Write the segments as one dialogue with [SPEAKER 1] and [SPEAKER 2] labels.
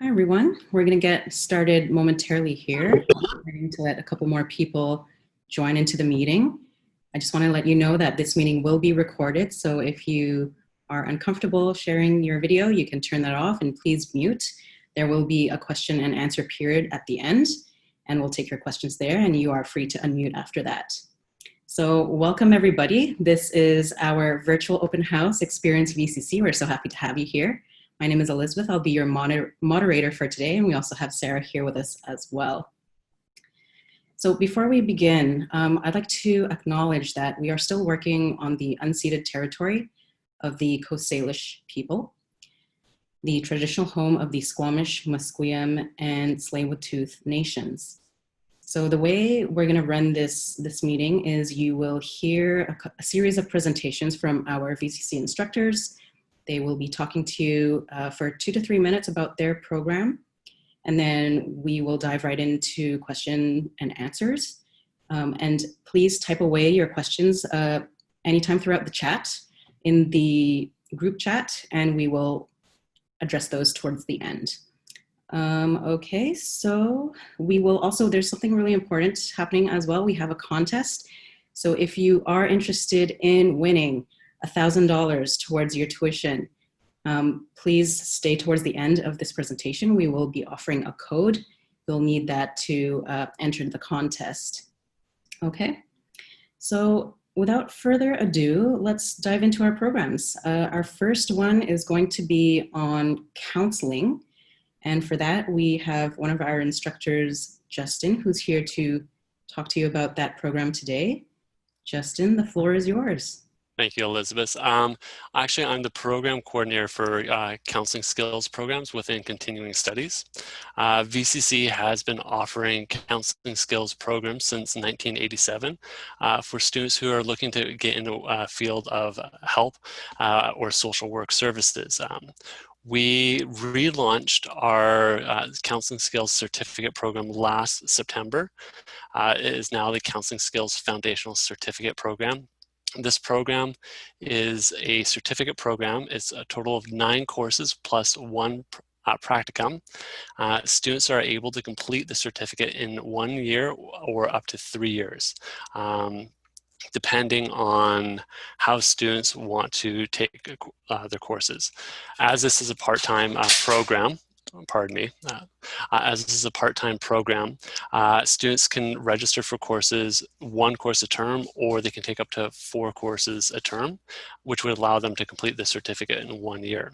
[SPEAKER 1] Hi, everyone. We're going to get started momentarily here. We're going to let a couple more people join into the meeting. I just want to let you know that this meeting will be recorded, so if you are uncomfortable sharing your video, you can turn that off and please mute. There will be a question and answer period at the end, and we'll take your questions there, and you are free to unmute after that. So welcome, everybody. This is our virtual open house Experience VCC. We're so happy to have you here. My name is Elizabeth. I'll be your moderator for today, and we also have Sarah here with us as well. So before we begin, I'd like to acknowledge that we are still working on the unceded territory of the Coast Salish people, the traditional home of the Squamish, Musqueam, and Tsleil-Waututh nations. So the way we're going to run this meeting is you will hear a series of presentations from our VCC instructors. They will be talking to you for 2 to 3 minutes about their program, and then we will dive right into question and answers. And please type away your questions anytime throughout the chat in the group chat, and we will address those towards the end. Okay, so we will also, there's something really important happening as well. We have a contest. So if you are interested in winning $1,000 towards your tuition, please stay towards the end of this presentation. We will be offering a code. You'll need that to enter the contest. Okay, so without further ado, let's dive into our programs. Our first one is going to be on counseling. And for that, we have one of our instructors, Justin, who's here to talk to you about that program today. Justin, the floor is yours.
[SPEAKER 2] Thank you, Elizabeth. Actually, I'm the program coordinator for counseling skills programs within continuing studies. VCC has been offering counseling skills programs since 1987 for students who are looking to get into a field of help or social work services. We relaunched our Counseling Skills Certificate Program last September. It is now the Counseling Skills Foundational Certificate Program. This program is a certificate program. It's a total of 9 courses plus 1 practicum. Students are able to complete the certificate in 1 year or up to 3 years. Depending on how students want to take their courses. As this is a part-time program, as this is a part-time program, students can register for courses 1 course a term, or they can take up to 4 courses a term, which would allow them to complete the certificate in 1 year.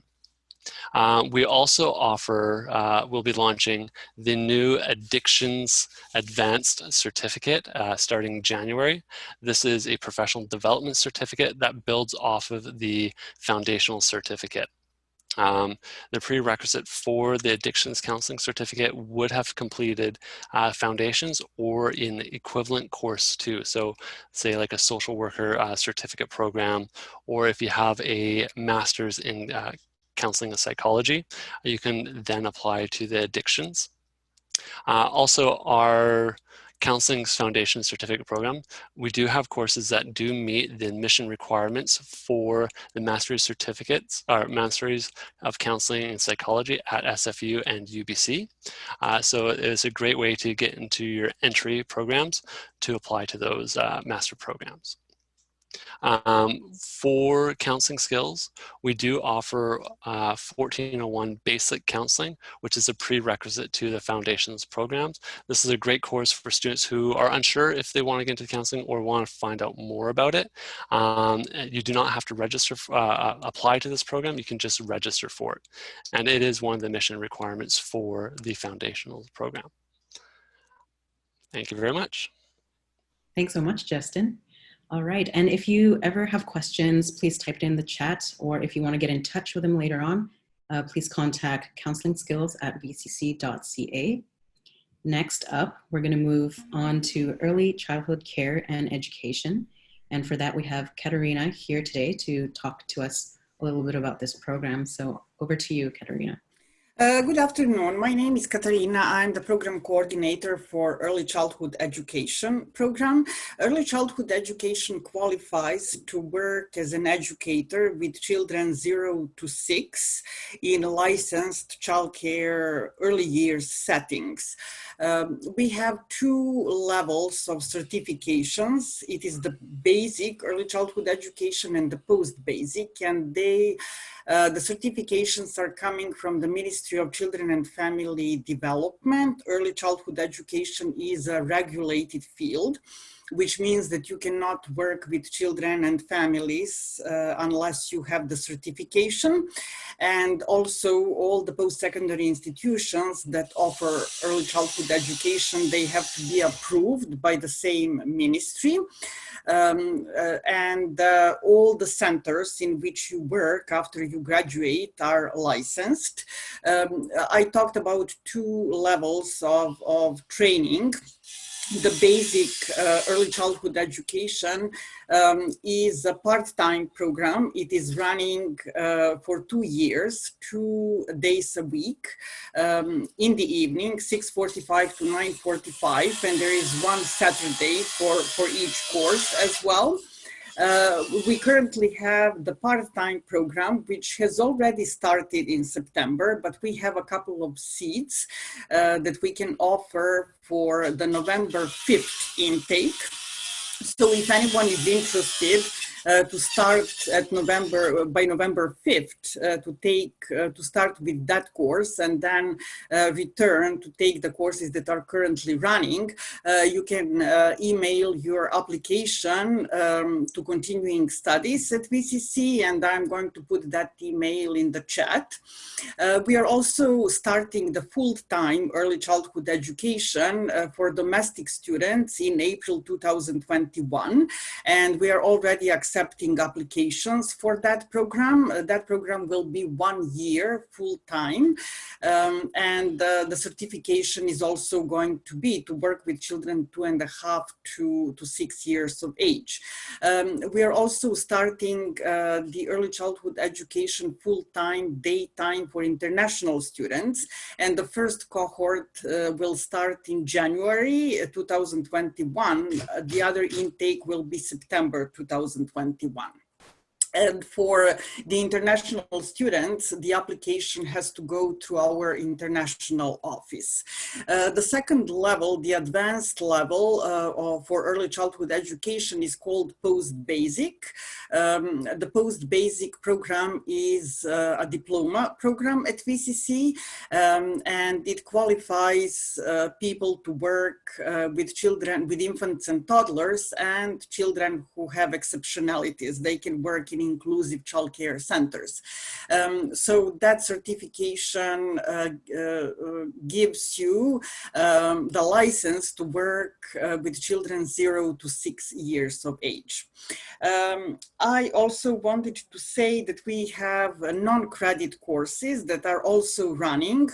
[SPEAKER 2] We also offer, we'll be launching the new Addictions Advanced Certificate starting January. This is a professional development certificate that builds off of the foundational certificate. The prerequisite for the addictions counseling certificate would have completed foundations or in equivalent course 2. So say like a social worker certificate program, or if you have a master's in counseling and psychology, you can then apply to the addictions. Also, our Counseling Foundation Certificate Program, we do have courses that do meet the admission requirements for the master's certificates, or Masters of Counseling and Psychology at SFU and UBC. So it's a great way to get into your entry programs to apply to those master programs. For counseling skills, we do offer 1401 basic counseling, which is a prerequisite to the foundations programs. This is a great course for students who are unsure if they want to get into counseling or want to find out more about it. You do not have to register, apply to this program. You can just register for it. And it is one of the mission requirements for the foundational program. Thank you very much.
[SPEAKER 1] Thanks so much, Justin. All right, and if you ever have questions, please type it in the chat, or if you want to get in touch with them later on, please contact counselingskills@vcc.ca. Next up, we're going to move on to early childhood care and education. And for that, we have Katerina here today to talk to us a little bit about this program. So over to you, Katerina.
[SPEAKER 3] Good afternoon. My name is Katarina. I'm the program coordinator for Early Childhood Education program. Early Childhood Education qualifies to work as an educator with children 0 to 6 in licensed childcare early years settings. We have two levels of certifications. It is the basic early childhood education and the post-basic, and the certifications are coming from the Ministry of Children and Family Development. Early childhood education is a regulated field, which means that you cannot work with children and families unless you have the certification. And also all the post-secondary institutions that offer early childhood education, they have to be approved by the same ministry. All the centers in which you work after you graduate are licensed. I talked about two levels of training. The basic early childhood education is a part-time program. It is running for 2 years, 2 days a week in the evening, 6:45 to 9:45, and there is one Saturday for each course as well. We currently have the part-time program, which has already started in September, but we have a couple of seats that we can offer for the November 5th intake. So if anyone is interested to start by November 5th to start with that course and then return to take the courses that are currently running, you can email your application to continuing studies at VCC, and I'm going to put that email in the chat. We are also starting the full-time early childhood education for domestic students in April 2021, and we are already accepting applications for that program. That program will be 1 year full-time, and the certification is also going to be to work with children 2.5 to 6 years of age. We are also starting the early childhood education full-time, daytime for international students, and the first cohort will start in January 2021. The other intake will be September 2021. And for the international students, the application has to go to our international office. The second level, the advanced level for early childhood education is called post-basic. The post-basic program is a diploma program at VCC, and it qualifies people to work with children, with infants and toddlers, and children who have exceptionalities. They can work in inclusive childcare centers. So that certification gives you the license to work with children 0 to 6 years of age. I also wanted to say that we have non-credit courses that are also running.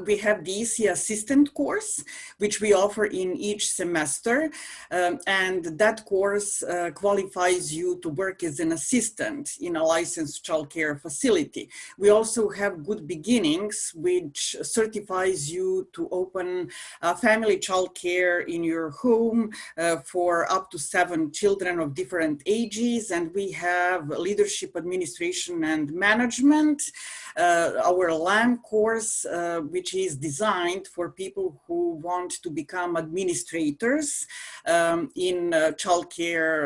[SPEAKER 3] We have the EC assistant course, which we offer in each semester, and that course qualifies you to work as an assistant in a licensed childcare facility. We also have Good Beginnings, which certifies you to open family childcare in your home for up to 7 children of different ages, and we have Leadership, Administration, and Management, our LAM course, which is designed for people who want to become administrators in childcare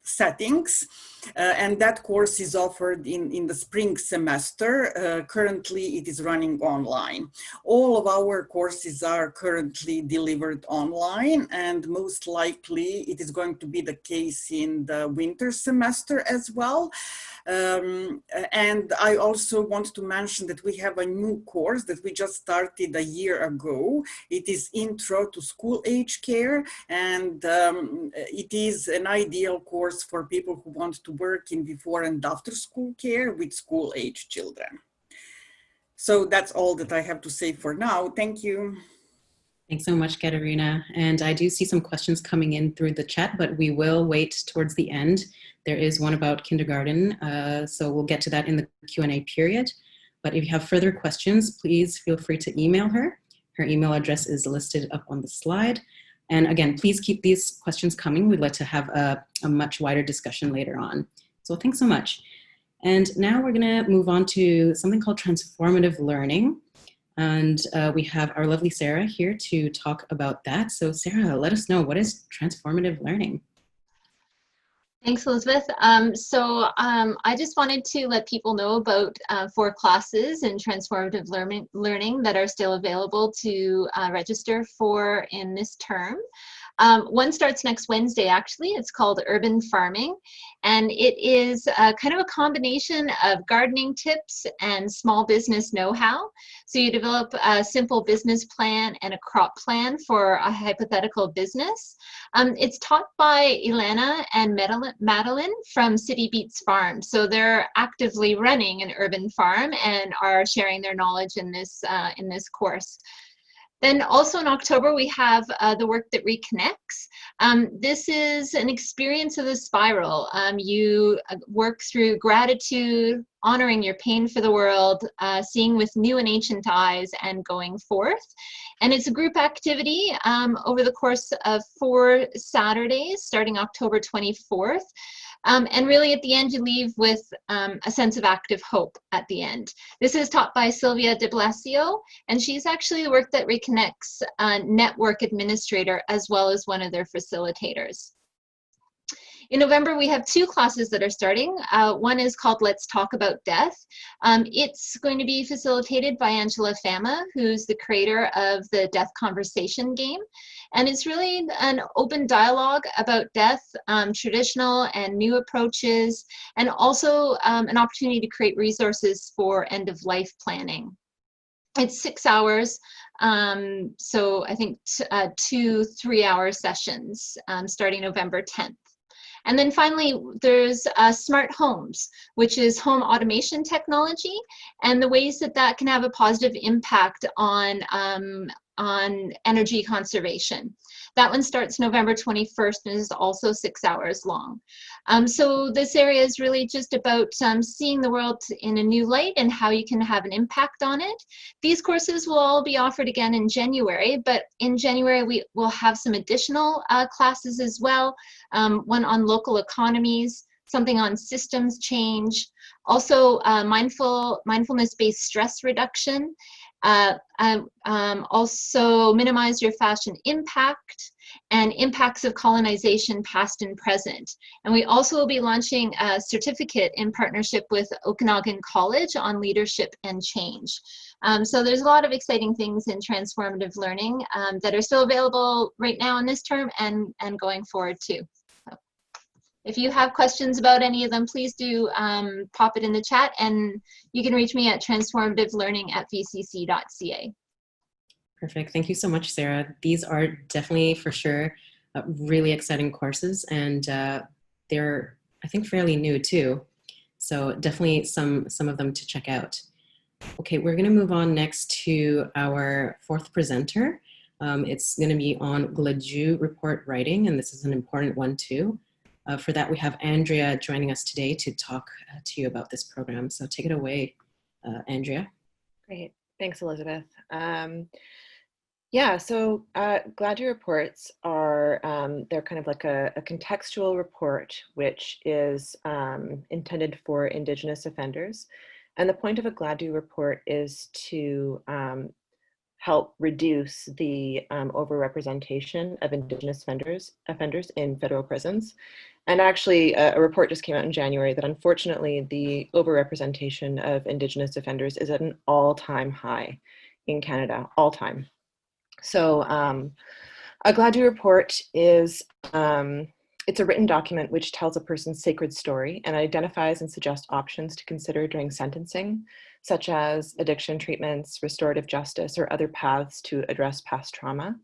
[SPEAKER 3] settings. And that course is offered in the spring semester. Currently, it is running online. All of our courses are currently delivered online, and most likely it is going to be the case in the winter semester as well. And I also want to mention that we have a new course that we just started a year ago. It is Intro to School Age Care, and it is an ideal course for people who want to work in before and after school care with school age children. So that's all that I have to say for now. Thank you.
[SPEAKER 1] Thanks so much, Katerina. And I do see some questions coming in through the chat, but we will wait towards the end. There is one about kindergarten, so we'll get to that in the Q&A period. But if you have further questions, please feel free to email her. Her email address is listed up on the slide. And again, please keep these questions coming. We'd like to have a much wider discussion later on. So thanks so much. And now we're going to move on to something called transformative learning. And we have our lovely Sarah here to talk about that. So Sarah, let us know, what is transformative learning?
[SPEAKER 4] Thanks, Elizabeth. I just wanted to let people know about 4 classes in transformative learning that are still available to register for in this term. One starts next Wednesday, actually. It's called Urban Farming, and it is kind of a combination of gardening tips and small business know-how. So you develop a simple business plan and a crop plan for a hypothetical business. It's taught by Ilana and Madeline from City Beats Farm. So they're actively running an urban farm and are sharing their knowledge in this course. Then also in October, we have the work that reconnects. This is an experience of the spiral. You work through gratitude, honoring your pain for the world, seeing with new and ancient eyes, and going forth. And it's a group activity over the course of 4 Saturdays, starting October 24th. And really at the end, you leave with a sense of active hope at the end. This is taught by Sylvia de Blasio, and she's actually the Work That Reconnects network administrator, as well as one of their facilitators. In November, we have 2 classes that are starting. One is called Let's Talk About Death. It's going to be facilitated by Angela Fama, who's the creator of the Death Conversation game. And it's really an open dialogue about death, traditional and new approaches, and also an opportunity to create resources for end-of-life planning. It's 6 hours, so I think 2 3-hour sessions starting November 10th. And then finally, there's smart homes, which is home automation technology, and the ways that that can have a positive impact on energy conservation. That one starts November 21st and is also 6 hours long. So this area is really just about seeing the world in a new light and how you can have an impact on it. These courses will all be offered again in January, but in January we will have some additional classes as well. One on local economies, something on systems change, also mindfulness-based stress reduction, also minimize your fashion impact, and impacts of colonization past and present. And we also will be launching a certificate in partnership with Okanagan College on leadership and change. So there's a lot of exciting things in transformative learning that are still available right now in this term and going forward too. If you have questions about any of them, please do pop it in the chat, and you can reach me at transformativelearning@vcc.ca.
[SPEAKER 1] Perfect. Thank you so much, Sarah. These are definitely, for sure, really exciting courses, and they're, I think, fairly new too. So definitely some of them to check out. Okay, we're going to move on next to our 4th presenter. It's going to be on GladU Report writing, and this is an important one too. For that, we have Andrea joining us today to talk to you about this program. So take it away, Andrea.
[SPEAKER 5] Great. Thanks, Elizabeth. Yeah, so GladU reports are, they're kind of like a contextual report, which is intended for Indigenous offenders. And the point of a GladU report is to help reduce the overrepresentation of Indigenous offenders in federal prisons. And actually, a report just came out in January that unfortunately the overrepresentation of Indigenous offenders is at an all-time high in Canada, all-time. So a GladU report is, it's a written document which tells a person's sacred story and identifies and suggests options to consider during sentencing, such as addiction treatments, restorative justice, or other paths to address past trauma.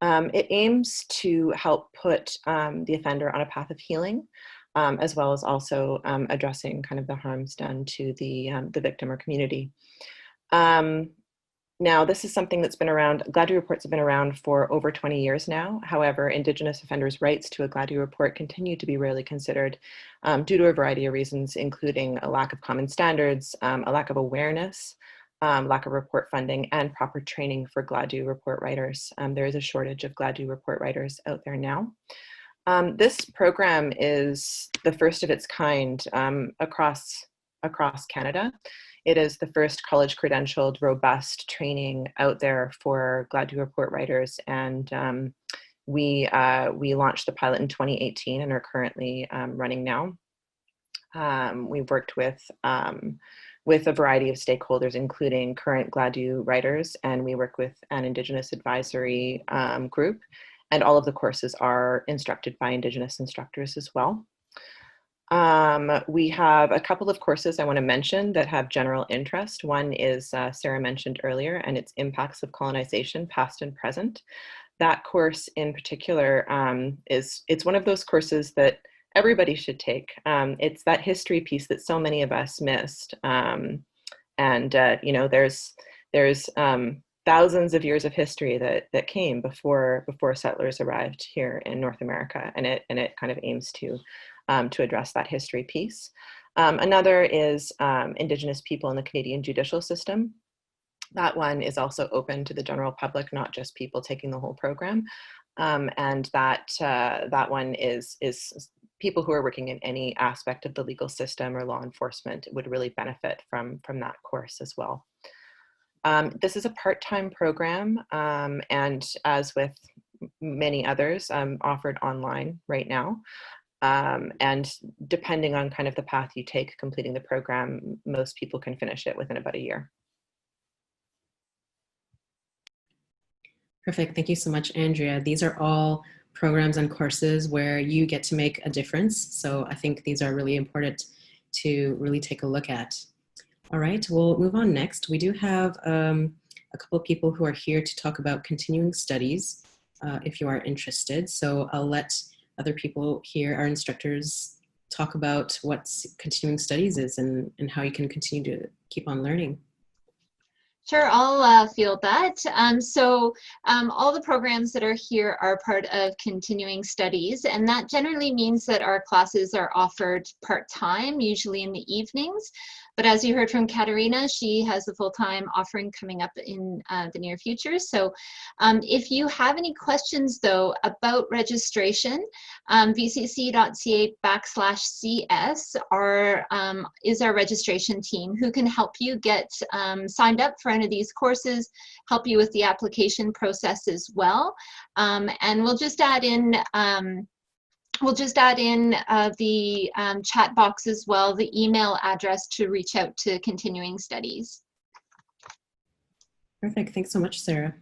[SPEAKER 5] It aims to help put the offender on a path of healing, as well as also addressing kind of the harms done to the victim or community. Now, this is something that's been around, GladU reports have been around for over 20 years now. However, Indigenous offenders' rights to a GladU report continue to be rarely considered due to a variety of reasons, including a lack of common standards, a lack of awareness, lack of report funding, and proper training for GladU report writers. There is a shortage of GladU report writers out there now. This program is the first of its kind across Canada. It is the first college credentialed, robust training out there for GladU report writers, and we launched the pilot in 2018 and are currently running now. We've worked with a variety of stakeholders, including current GladU writers, and we work with an Indigenous advisory group, and all of the courses are instructed by Indigenous instructors as well. We have a couple of courses I want to mention that have general interest. One is Sarah mentioned earlier, and it's Impacts of Colonization, Past and Present. That course in particular it's one of those courses that everybody should take. It's that history piece that so many of us missed. You know, there's thousands of years of history that came before settlers arrived here in North America, and it kind of aims to address that history piece. Another is Indigenous people in the Canadian judicial system. That one is also open to the general public, not just people taking the whole program. And that one is people who are working in any aspect of the legal system or law enforcement would really benefit from that course as well. This is a part-time program, and as with many others, offered online right now. And depending on kind of the path you take completing the program, most people can finish it within about a year.
[SPEAKER 1] Perfect. Thank you so much, Andrea. These are all programs and courses where you get to make a difference. So I think these are really important to really take a look at. All right, we'll move on next. We do have a couple of people who are here to talk about continuing studies, if you are interested. So I'll let other people here, our instructors, talk about what continuing studies is and how you can continue to keep on learning.
[SPEAKER 4] Sure, I'll field that. All the programs that are here are part of continuing studies, and that generally means that our classes are offered part-time, usually in the evenings. But as you heard from Katerina, she has a full-time offering coming up in the near future. So if you have any questions, though, about registration, vcc.ca/CS is our registration team who can help you get signed up for any of these courses, help you with the application process as well. And we'll just add in the chat box as well, the email address to reach out to continuing studies.
[SPEAKER 1] Perfect. Thanks so much, Sarah.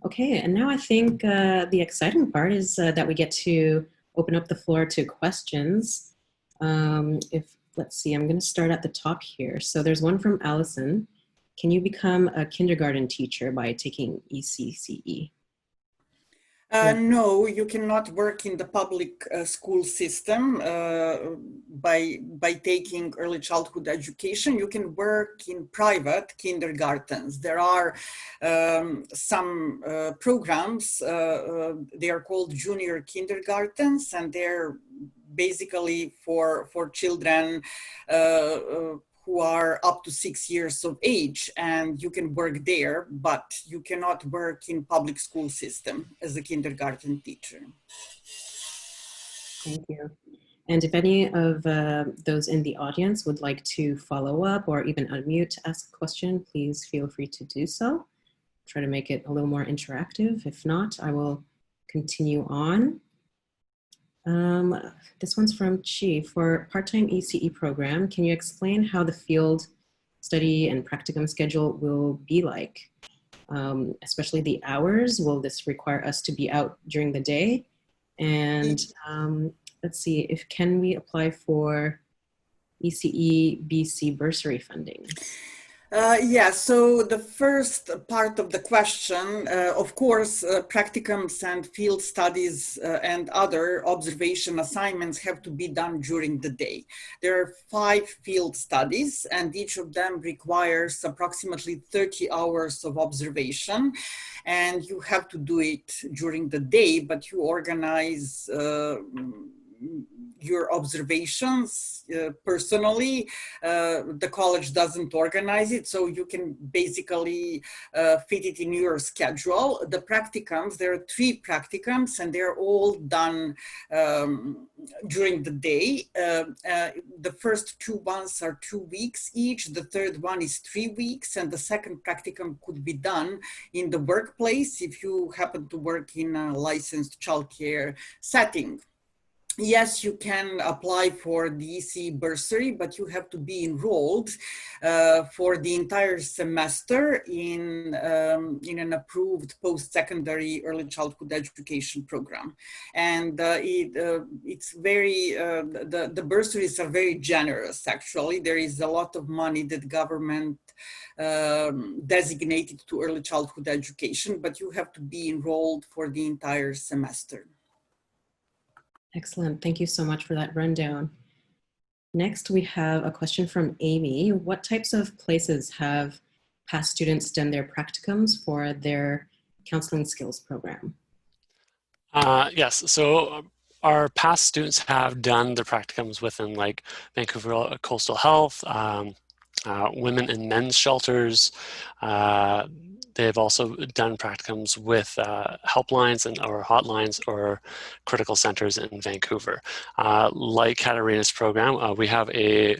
[SPEAKER 1] Okay, and now I think the exciting part is that we get to open up the floor to questions. Let's see, I'm going to start at the top here. So there's one from Allison. Can you become a kindergarten teacher by taking ECCE?
[SPEAKER 3] No, you cannot work in the public school system by taking early childhood education. You can work in private kindergartens. There are some programs, they are called junior kindergartens, and they're basically for children who are up to 6 years of age, and you can work there, but you cannot work in public school system as a kindergarten teacher.
[SPEAKER 1] Thank you. And if any of those in the audience would like to follow up or even unmute to ask a question, please feel free to do so. Try to make it a little more interactive. If not, I will continue on. This one's from Chi. For part-time ECE program, can you explain how the field study and practicum schedule will be like? Especially the hours, will this require us to be out during the day? And let's see, can we apply for ECE BC bursary funding?
[SPEAKER 3] Yeah, so the first part of the question, of course, practicums and field studies and other observation assignments have to be done during the day. There are 5 field studies, and each of them requires approximately 30 hours of observation, and you have to do it during the day, but you organize your observations personally. The college doesn't organize it, so you can basically fit it in your schedule. The practicums, there are 3 practicums, and they're all done during the day. The first 2 ones are 2 weeks each, the third one is 3 weeks, and the second practicum could be done in the workplace if you happen to work in a licensed childcare setting. Yes, you can apply for the EC bursary, but you have to be enrolled for the entire semester in an approved post-secondary early childhood education program. And it's very, the bursaries are very generous, actually. There is a lot of money that government designated to early childhood education, but you have to be enrolled for the entire semester.
[SPEAKER 1] Excellent. Thank you so much for that rundown. Next, we have a question from Amy. What types of places have past students done their practicums for their counseling skills program?
[SPEAKER 2] Yes, so our past students have done their practicums within like Vancouver Coastal Health, women and men's shelters. They've also done practicums with helplines or hotlines or critical centers in Vancouver. Like Katarina's program, we have a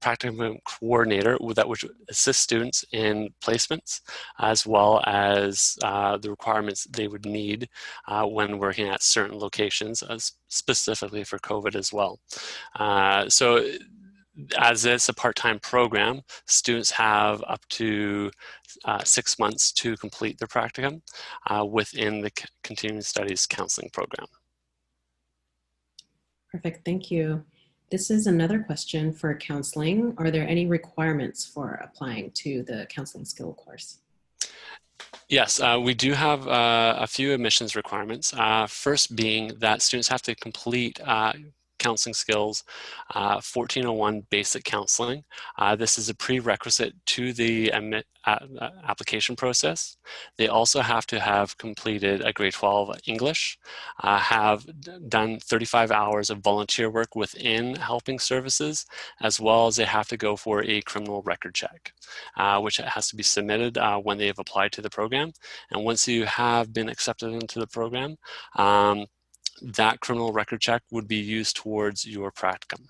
[SPEAKER 2] practicum coordinator that would assist students in placements, as well as the requirements they would need when working at certain locations, specifically for COVID as well. So as it's a part-time program, students have up to 6 months to complete their practicum within the continuing studies counseling program.
[SPEAKER 1] Perfect, thank you. This is another question for counseling. Are there any requirements for applying to the counseling skill course?
[SPEAKER 2] Yes, we do have a few admissions requirements. First being that students have to complete counseling skills 1401 basic counseling. This is a prerequisite to the application process. They also have to have completed a grade 12 English, have done 35 hours of volunteer work within helping services, as well as they have to go for a criminal record check, which has to be submitted when they have applied to the program. And once you have been accepted into the program, that criminal record check would be used towards your practicum.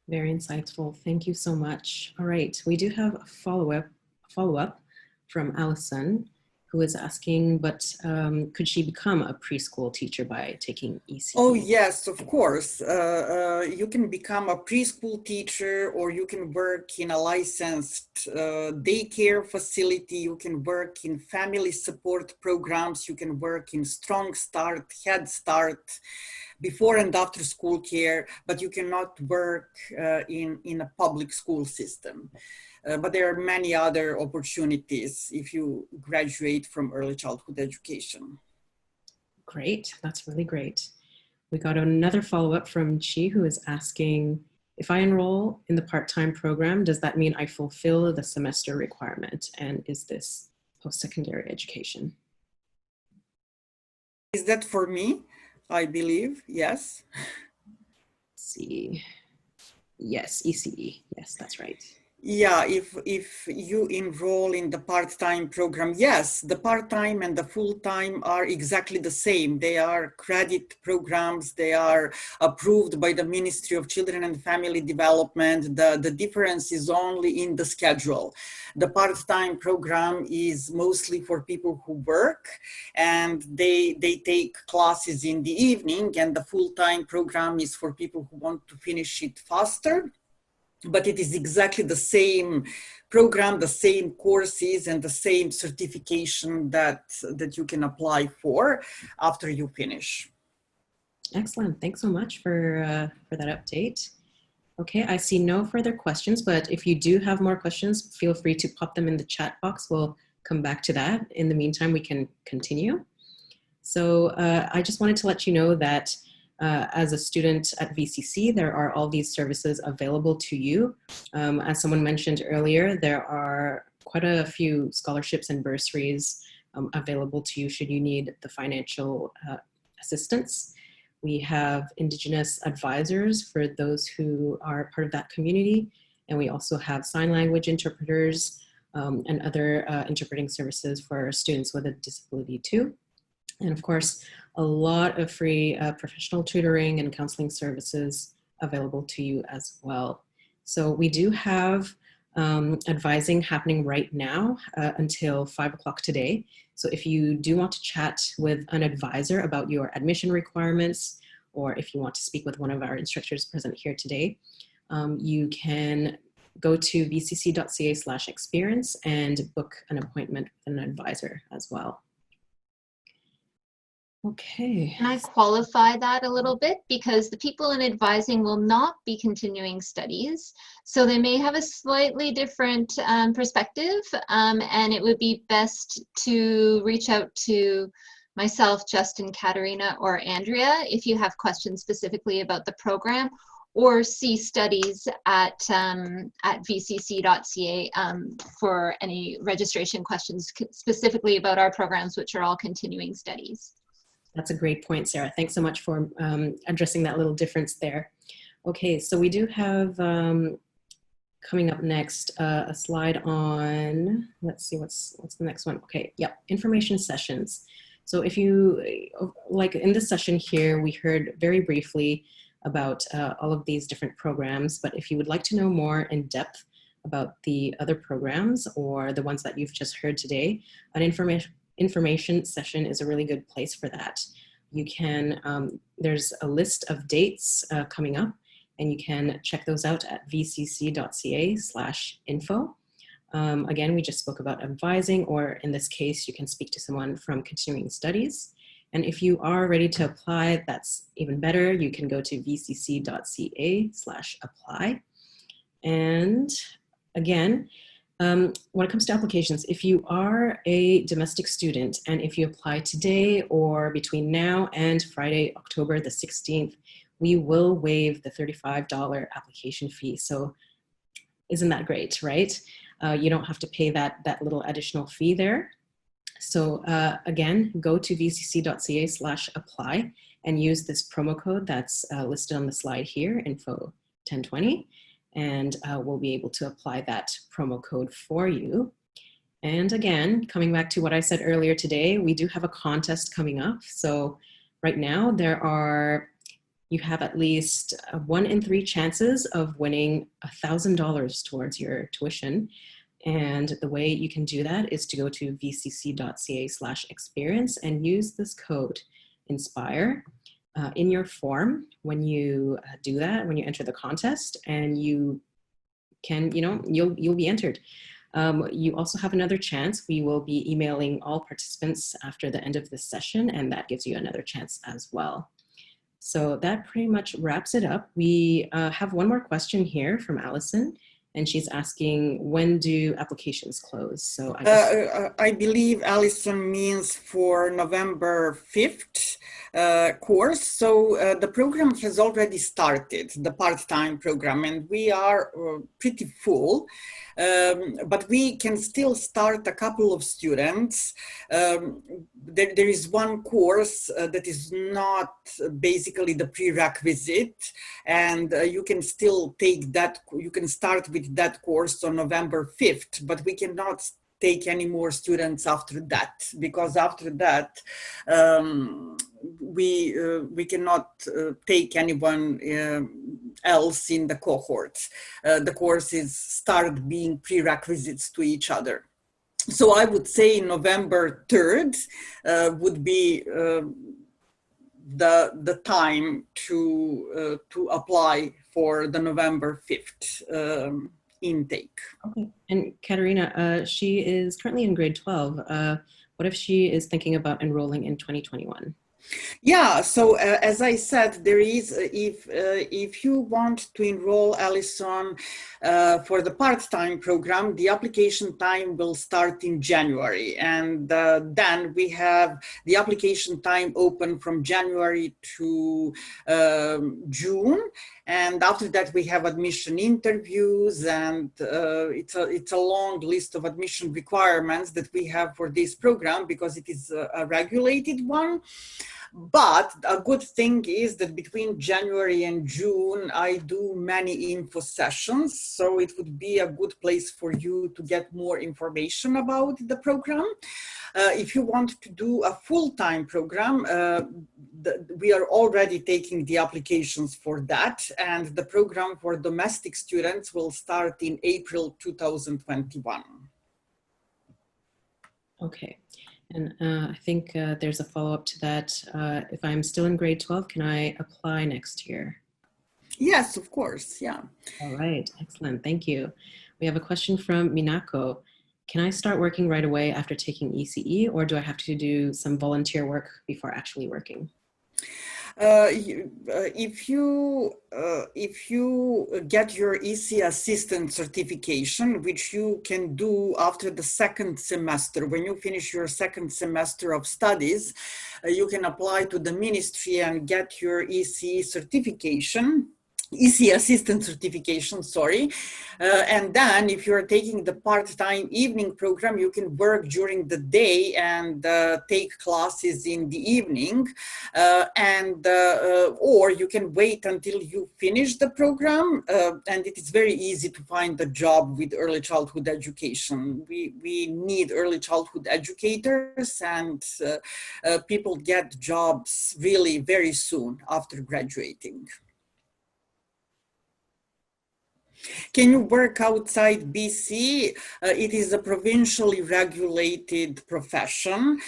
[SPEAKER 1] Very insightful. Thank you so much. All right, we do have a follow-up from Allison, who is asking, but could she become a preschool teacher by taking ECE?
[SPEAKER 3] Oh, yes, of course. You can become a preschool teacher, or you can work in a licensed daycare facility. You can work in family support programs. You can work in Strong Start, Head Start, before and after school care, but you cannot work in a public school system. But there are many other opportunities if you graduate from early childhood education.
[SPEAKER 1] Great, that's really great. We got another follow-up from Chi, who is asking, if I enroll in the part-time program, does that mean I fulfill the semester requirement? And is this post-secondary education?
[SPEAKER 3] Is that for me? I believe, yes.
[SPEAKER 1] Let's see. Yes, ECE. Yes, that's right.
[SPEAKER 3] Yeah, if you enroll in the part-time program, yes, the part-time and the full-time are exactly the same. They are credit programs. They are approved by the Ministry of Children and Family Development. The difference is only in the schedule. The part-time program is mostly for people who work, and they take classes in the evening, and the full-time program is for people who want to finish it faster. But it is exactly the same program, the same courses, and the same certification that you can apply for after you finish.
[SPEAKER 1] Excellent. Thanks so much for that update. Okay, I see no further questions, but if you do have more questions, feel free to pop them in the chat box. We'll come back to that. In the meantime, we can continue. So I just wanted to let you know that as a student at VCC, there are all these services available to you. As someone mentioned earlier, there are quite a few scholarships and bursaries available to you should you need the financial assistance. We have Indigenous advisors for those who are part of that community. And we also have sign language interpreters and other interpreting services for students with a disability too. And of course, a lot of free professional tutoring and counseling services available to you as well. So we do have advising happening right now until 5 o'clock today. So if you do want to chat with an advisor about your admission requirements, or if you want to speak with one of our instructors present here today, you can go to vcc.ca/experience and book an appointment with an advisor as well. Okay.
[SPEAKER 4] Can I qualify that a little bit? Because the people in advising will not be continuing studies. So they may have a slightly different perspective, and it would be best to reach out to myself, Justin, Katerina, or Andrea if you have questions specifically about the program, or see studies at vcc.ca for any registration questions specifically about our programs, which are all continuing studies.
[SPEAKER 1] That's a great point, Sarah. Thanks so much for addressing that little difference there. Okay, so we do have coming up next a slide on, let's see, what's the next one? Okay, yep, information sessions. So if you, like in this session here, we heard very briefly about all of these different programs, but if you would like to know more in depth about the other programs or the ones that you've just heard today, an information session is a really good place for that. You can, there's a list of dates coming up, and you can check those out at vcc.ca/info. Again, we just spoke about advising, or in this case, you can speak to someone from continuing studies. And if you are ready to apply, that's even better. You can go to vcc.ca/apply. And again, when it comes to applications, if you are a domestic student and if you apply today or between now and Friday, October the 16th, we will waive the $35 application fee. So isn't that great, right? You don't have to pay that little additional fee there. So again, go to vcc.ca/apply and use this promo code that's listed on the slide here, info 1020. And we'll be able to apply that promo code for you. And again, coming back to what I said earlier today, we do have a contest coming up. So right now you have at least 1 in 3 chances of winning $1,000 towards your tuition. And the way you can do that is to go to vcc.ca/experience and use this code, INSPIRE, in your form when you do that, when you enter the contest, and you can, you'll be entered. You also have another chance. We will be emailing all participants after the end of this session, and that gives you another chance as well. So that pretty much wraps it up. We have one more question here from Allison, and she's asking, when do applications close? So
[SPEAKER 3] I believe Allison means for November 5th course. So the program has already started, the part-time program, and we are pretty full. But we can still start a couple of students. There is one course that is not basically the prerequisite, and you can still take that, you can start with that course on November 5th, but we cannot take any more students after that, because after that we cannot take anyone else in the cohort. The courses start being prerequisites to each other. So I would say November 3rd would be the time to apply for the November 5th intake.
[SPEAKER 1] Okay. And Katerina, she is currently in grade 12. What if she is thinking about enrolling in 2021?
[SPEAKER 3] Yeah, so as I said, there is, if you want to enroll Alison for the part-time program, the application time will start in January. And then we have the application time open from January to June. And after that, we have admission interviews, and it's a long list of admission requirements that we have for this program because it is a regulated one. But a good thing is that between January and June, I do many info sessions. So it would be a good place for you to get more information about the program. If you want to do a full-time program, we are already taking the applications for that. And the program for domestic students will start in April 2021.
[SPEAKER 1] Okay. And I think there's a follow-up to that. If I'm still in grade 12, can I apply next year?
[SPEAKER 3] Yes, of course. Yeah.
[SPEAKER 1] All right. Excellent. Thank you. We have a question from Minako. Can I start working right away after taking ECE, or do I have to do some volunteer work before actually working?
[SPEAKER 3] If you get your EC assistant certification, which you can do after the second semester, when you finish your second semester of studies, you can apply to the ministry and get your EC certification. EC assistant certification, sorry. And then if you're taking the part-time evening program, you can work during the day and take classes in the evening. Or you can wait until you finish the program. And it is very easy to find a job with early childhood education. We need early childhood educators, and people get jobs really very soon after graduating. Can you work outside BC? It is a provincially regulated profession.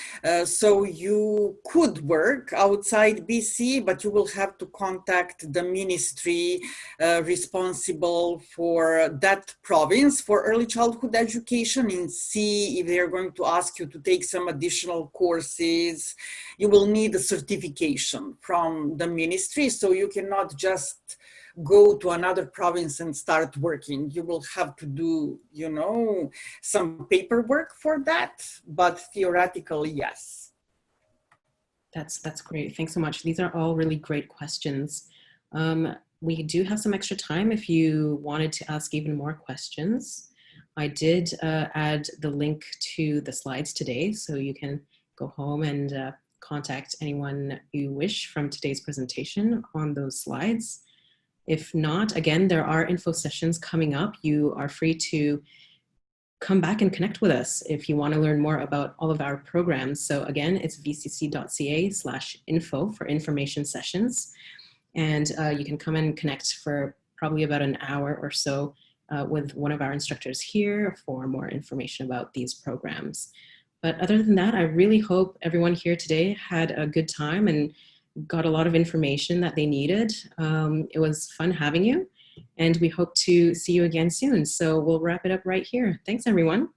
[SPEAKER 3] So you could work outside BC, but you will have to contact the ministry responsible for that province for early childhood education and see if they're going to ask you to take some additional courses. You will need a certification from the ministry, so you cannot just go to another province and start working. You will have to do, you know, some paperwork for that, but theoretically, yes.
[SPEAKER 1] That's great. Thanks so much. These are all really great questions. We do have some extra time if you wanted to ask even more questions. I did add the link to the slides today, so you can go home and contact anyone you wish from today's presentation on those slides. If not, again, there are info sessions coming up. You are free to come back and connect with us if you want to learn more about all of our programs. So again, it's vcc.ca/info for information sessions. And you can come and connect for probably about an hour or so with one of our instructors here for more information about these programs. But other than that, I really hope everyone here today had a good time and got a lot of information that they needed. It was fun having you, and we hope to see you again soon. So we'll wrap it up right here. Thanks, everyone.